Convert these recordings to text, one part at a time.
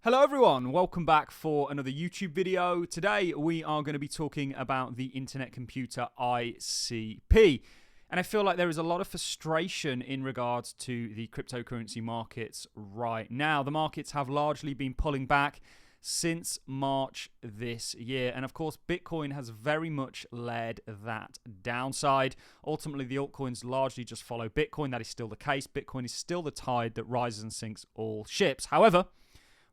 Hello everyone, welcome back for another YouTube video. Today we are going to be talking about the Internet Computer ICP. And I feel like there is a lot of frustration in regards to the cryptocurrency markets right now. The markets have largely been pulling back since March this year. And of course, Bitcoin has very much led that downside. Ultimately, the altcoins largely just follow Bitcoin. That is still the case. Bitcoin is still the tide that rises and sinks all ships. However,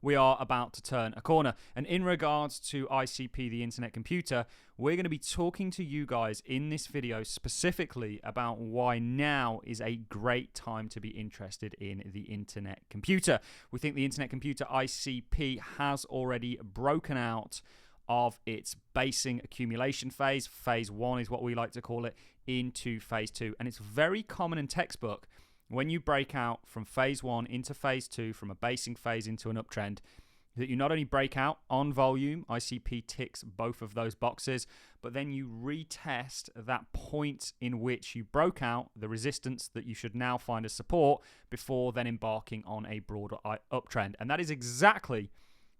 we are about to turn a corner. And in regards to ICP, the Internet Computer, we're going to be talking to you guys in this video specifically about why now is a great time to be interested in the Internet Computer. We think the Internet Computer ICP has already broken out of its basing accumulation phase. Phase 1 is what we like to call it, into phase 2. And it's very common in textbook when you break out from phase 1 into phase 2, from a basing phase into an uptrend, that you not only break out on volume, ICP ticks both of those boxes, but then you retest that point in which you broke out, the resistance that you should now find as support, before then embarking on a broader uptrend. And that is exactly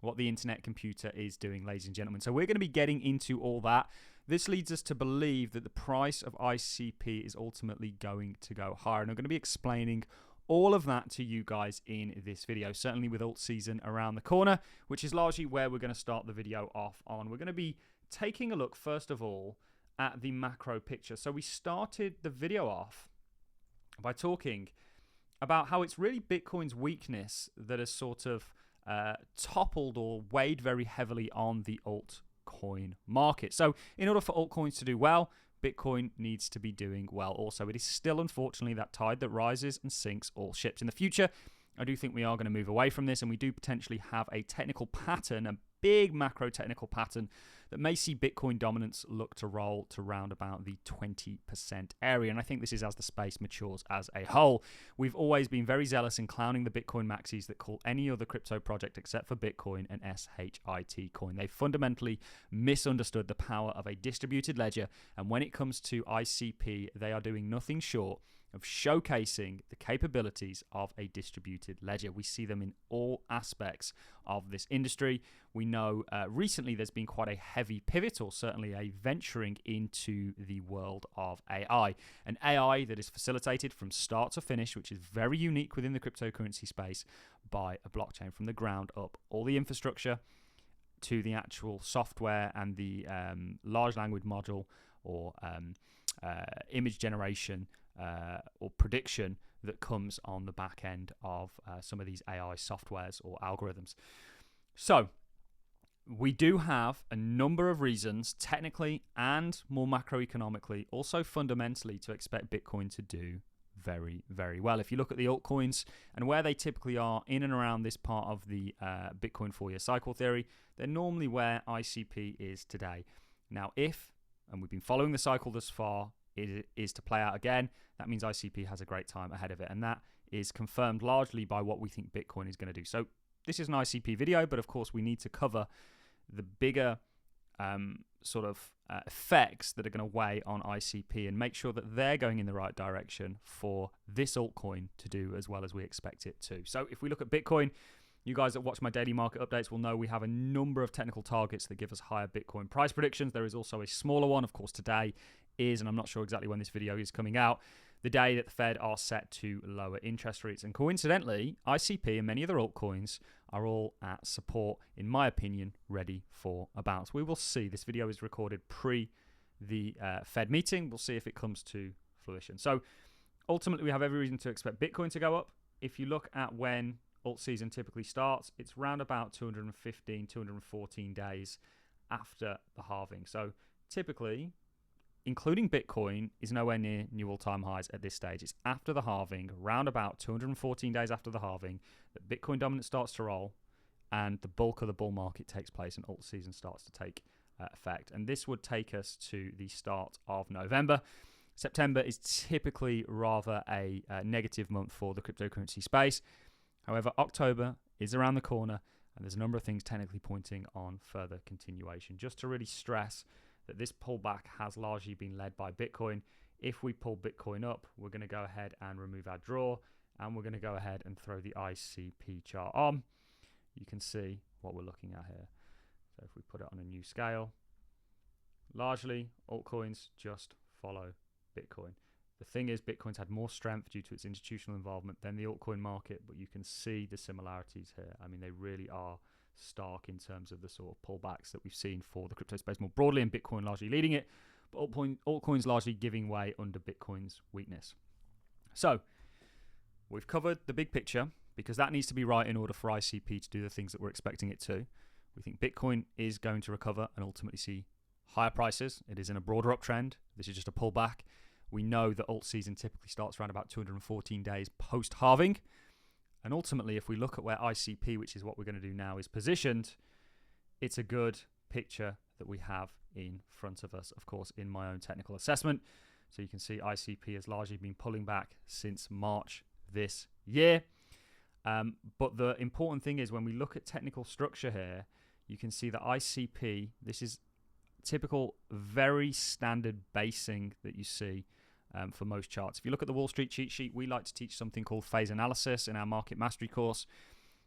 what the Internet Computer is doing, ladies and gentlemen. So we're going to be getting into all that. This leads us to believe that the price of ICP is ultimately going to go higher. And I'm going to be explaining all of that to you guys in this video, certainly with alt season around the corner, which is largely where we're going to start the video off on. We're going to be taking a look, first of all, at the macro picture. So we started the video off by talking about how it's really Bitcoin's weakness that has sort of toppled or weighed very heavily on the altcoin market. So in order for altcoins to do well, Bitcoin needs to be doing well also. It is still, unfortunately, that tide that rises and sinks all ships. In the future, I do think we are going to move away from this, and we do potentially have a technical pattern, a big macro technical pattern that may see Bitcoin dominance look to roll to round about the 20% area. And I think this is as the space matures as a whole. We've always been very zealous in clowning the Bitcoin maxis that call any other crypto project except for Bitcoin an SHIT coin. They fundamentally misunderstood the power of a distributed ledger. And when it comes to ICP, they are doing nothing short of showcasing the capabilities of a distributed ledger. We see them in all aspects of this industry. We know recently there's been quite a heavy pivot, or certainly a venturing into the world of AI. An AI that is facilitated from start to finish, which is very unique within the cryptocurrency space, by a blockchain from the ground up. All the infrastructure to the actual software and the large language module or image generation or prediction that comes on the back end of some of these AI softwares or algorithms. So we do have a number of reasons, technically and more macroeconomically, also fundamentally, to expect Bitcoin to do very, very well. If you look at the altcoins and where they typically are in and around this part of the Bitcoin 4-year cycle theory, they're normally where ICP is today. Now, and we've been following the cycle thus far, it is to play out again, that means ICP has a great time ahead of it. And that is confirmed largely by what we think Bitcoin is going to do. So this is an ICP video, but of course we need to cover the bigger effects that are going to weigh on ICP and make sure that they're going in the right direction for this altcoin to do as well as we expect it to. So if we look at Bitcoin, you guys that watch my daily market updates will know we have a number of technical targets that give us higher Bitcoin price predictions. There is also a smaller one. Of course, today is, and I'm not sure exactly when this video is coming out, the day that the Fed are set to lower interest rates. And coincidentally, ICP and many other altcoins are all at support, in my opinion, ready for a bounce. We will see. This video is recorded pre the Fed meeting. We'll see if it comes to fruition. So ultimately, we have every reason to expect Bitcoin to go up. If you look at when alt season typically starts, it's around about 215, 214 days after the halving. So typically, including Bitcoin, is nowhere near new all-time highs at this stage. It's after the halving, round about 214 days after the halving, that Bitcoin dominance starts to roll and the bulk of the bull market takes place and alt season starts to take effect. And this would take us to the start of November. September is typically rather a negative month for the cryptocurrency space. However, October is around the corner and there's a number of things technically pointing on further continuation. Just to really stress that this pullback has largely been led by Bitcoin. If we pull Bitcoin up, we're going to go ahead and remove our draw, and we're going to go ahead and throw the ICP chart on. you can see what we're looking at here. So if we put it on a new scale, largely altcoins just follow Bitcoin. The thing is, Bitcoin's had more strength due to its institutional involvement than the altcoin market, but you can see the similarities here. I mean, they really are stark in terms of the sort of pullbacks that we've seen for the crypto space more broadly, and Bitcoin largely leading it, but altcoins largely giving way under Bitcoin's weakness. So we've covered the big picture, because that needs to be right in order for ICP to do the things that we're expecting it to. We think Bitcoin is going to recover and ultimately see higher prices. It is in a broader uptrend. This is just a pullback. We know that alt season typically starts around about 214 days post-halving. And ultimately, if we look at where ICP, which is what we're going to do now, is positioned, it's a good picture that we have in front of us, of course, in my own technical assessment. So you can see ICP has largely been pulling back since March this year. But the important thing is when we look at technical structure here, you can see that ICP, this is typical, very standard basing that you see for most charts. If you look at the Wall Street cheat sheet, we like to teach something called phase analysis in our market mastery course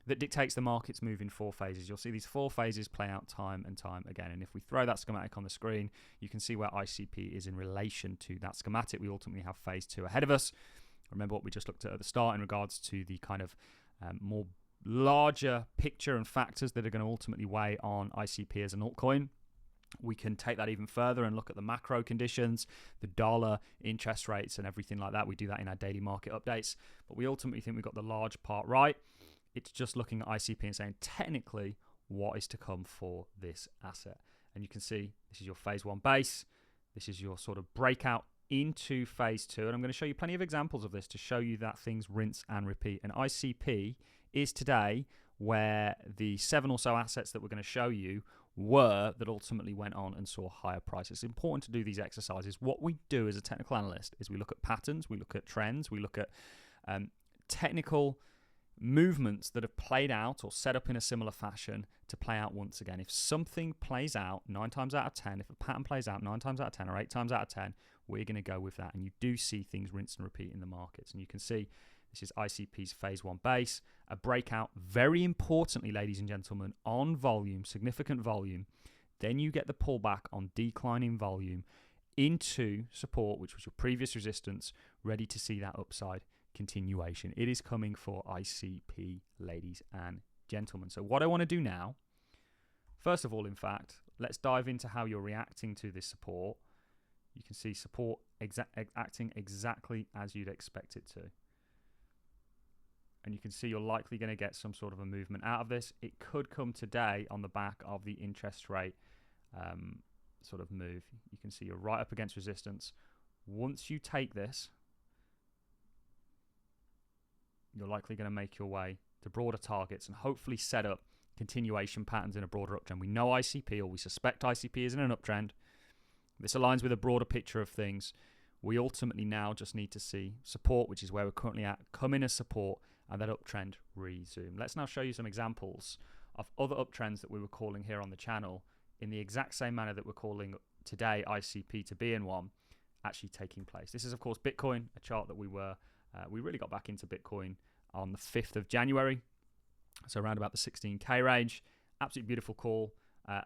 that dictates the market's move in 4 phases. You'll see these 4 phases play out time and time again. And if we throw that schematic on the screen, you can see where ICP is in relation to that schematic. We ultimately have phase 2 ahead of us. Remember what we just looked at the start in regards to the kind of more larger picture and factors that are going to ultimately weigh on ICP as an altcoin. We can take that even further and look at the macro conditions, the dollar, interest rates, and everything like that. We do that in our daily market updates. But we ultimately think we've got the large part right. It's just looking at ICP and saying, technically, what is to come for this asset? And you can see this is your phase 1 base. This is your sort of breakout into phase 2. And I'm going to show you plenty of examples of this to show you that things rinse and repeat. And ICP is today where the 7 or so assets that we're going to show you were that ultimately went on and saw higher prices. It's important to do these exercises. What we do as a technical analyst is we look at patterns, we look at trends, we look at technical movements that have played out or set up in a similar fashion to play out once again. If something plays out 9 times out of 10, if a pattern plays out 9 times out of 10 or 8 times out of 10, we're going to go with that. And you do see things rinse and repeat in the markets. And you can see this is ICP's phase 1 base, a breakout, very importantly, ladies and gentlemen, on volume, significant volume. Then you get the pullback on declining volume into support, which was your previous resistance, ready to see that upside continuation. It is coming for ICP, ladies and gentlemen. So what I want to do now, first of all, in fact, let's dive into how you're reacting to this support. You can see support acting exactly as you'd expect it to. And you can see you're likely going to get some sort of a movement out of this. It could come today on the back of the interest rate sort of move. You can see you're right up against resistance. Once you take this, you're likely going to make your way to broader targets and hopefully set up continuation patterns in a broader uptrend. We know ICP, or we suspect ICP is in an uptrend. This aligns with a broader picture of things. We ultimately now just need to see support, which is where we're currently at, come in as support, and that uptrend resume. Let's now show you some examples of other uptrends that we were calling here on the channel in the exact same manner that we're calling today ICP to be in one, actually taking place. This is, of course, Bitcoin, a chart that we really got back into Bitcoin on the 5th of January. So around about the 16K range. Absolutely beautiful call.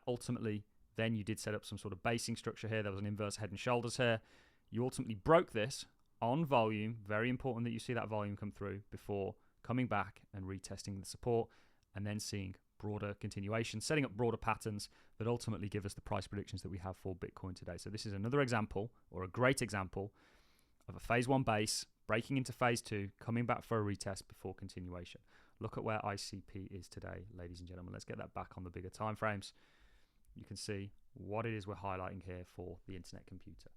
Ultimately, then you did set up some sort of basing structure here. There was an inverse head and shoulders here. You ultimately broke this on volume. Very important that you see that volume come through before coming back and retesting the support and then seeing broader continuation, setting up broader patterns that ultimately give us the price predictions that we have for Bitcoin today. So this is another example, or a great example, of a phase 1 base breaking into phase 2, coming back for a retest before continuation. Look at where ICP is today, ladies and gentlemen. Let's get that back on the bigger time frames. You can see what it is we're highlighting here for the internet computer.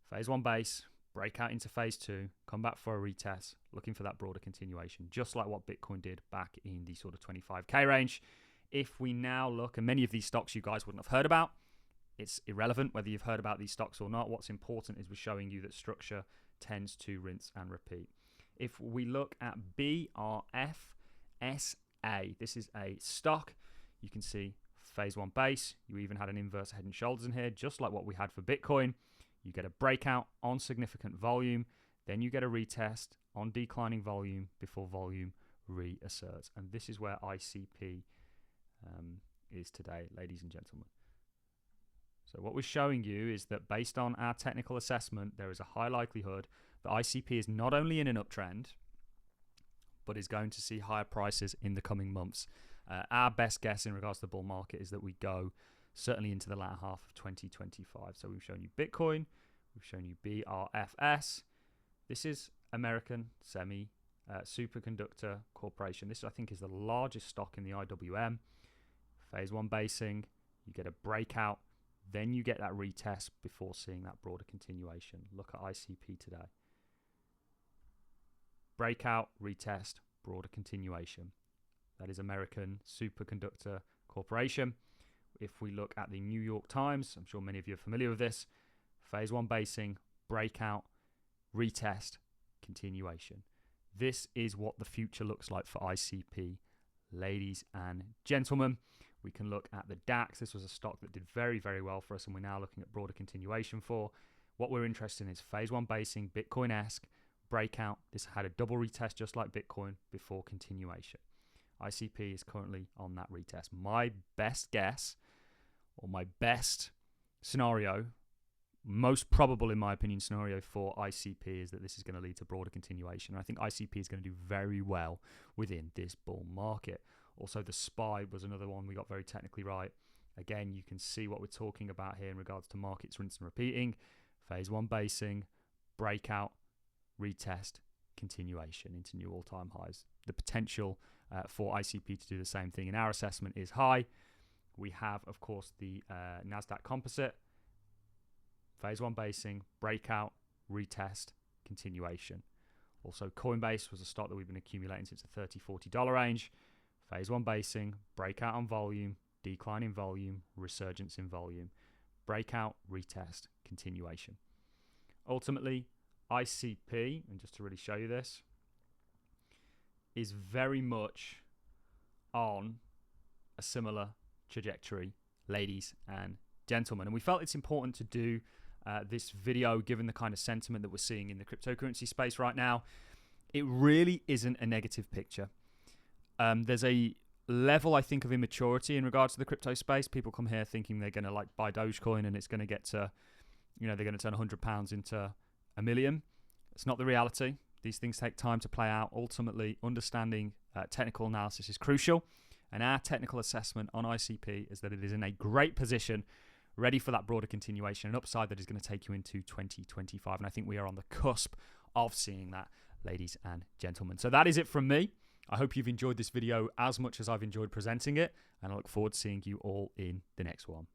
Phase 1 base, breakout into phase 2, come back for a retest, looking for that broader continuation, just like what Bitcoin did back in the sort of 25K range. If we now look, and many of these stocks you guys wouldn't have heard about, it's irrelevant whether you've heard about these stocks or not. What's important is we're showing you that structure tends to rinse and repeat. If we look at BRFSA, this is a stock. You can see phase 1 base. You even had an inverse head and shoulders in here, just like what we had for Bitcoin. You get a breakout on significant volume, then you get a retest on declining volume before volume reasserts. And this is where ICP is today, ladies and gentlemen. So what we're showing you is that based on our technical assessment, there is a high likelihood that ICP is not only in an uptrend, but is going to see higher prices in the coming months. Our best guess in regards to the bull market is that we go certainly into the latter half of 2025. So we've shown you Bitcoin, we've shown you BRFS. This is American Superconductor Corporation. This, I think, is the largest stock in the IWM. Phase 1 basing, you get a breakout, then you get that retest before seeing that broader continuation. Look at ICP today. Breakout, retest, broader continuation. That is American Superconductor Corporation. If we look at the New York Times, I'm sure many of you are familiar with this. Phase 1 basing, breakout, retest, continuation. This is what the future looks like for ICP, ladies and gentlemen. We can look at the DAX. This was a stock that did very, very well for us, and we're now looking at broader continuation for. What we're interested in is phase 1 basing, Bitcoin-esque, breakout. This had a double retest just like Bitcoin before continuation. ICP is currently on that retest. My best guess, or my best scenario, most probable in my opinion scenario for ICP, is that this is going to lead to broader continuation. And I think ICP is going to do very well within this bull market. Also, the SPY was another one we got very technically right. Again, you can see what we're talking about here in regards to markets rinse and repeating. Phase 1 basing, breakout, retest, continuation into new all-time highs. The potential for ICP to do the same thing in our assessment is high. We have, of course, the NASDAQ composite. Phase 1 basing, breakout, retest, continuation. Also, Coinbase was a stock that we've been accumulating since the $30, $40 range. Phase 1 basing, breakout on volume, decline in volume, resurgence in volume. Breakout, retest, continuation. Ultimately, ICP, and just to really show you this, is very much on a similar trajectory, ladies and gentlemen. And we felt it's important to do this video given the kind of sentiment that we're seeing in the cryptocurrency space right now. It really isn't a negative picture. There's a level, I think, of immaturity in regards to the crypto space. People come here thinking they're going to like buy Dogecoin and it's going to get to, they're going to turn £100 into $1 million. It's not the reality. These things take time to play out. Ultimately, understanding technical analysis is crucial. And our technical assessment on ICP is that it is in a great position, ready for that broader continuation, an upside that is going to take you into 2025. And I think we are on the cusp of seeing that, ladies and gentlemen. So that is it from me. I hope you've enjoyed this video as much as I've enjoyed presenting it, and I look forward to seeing you all in the next one.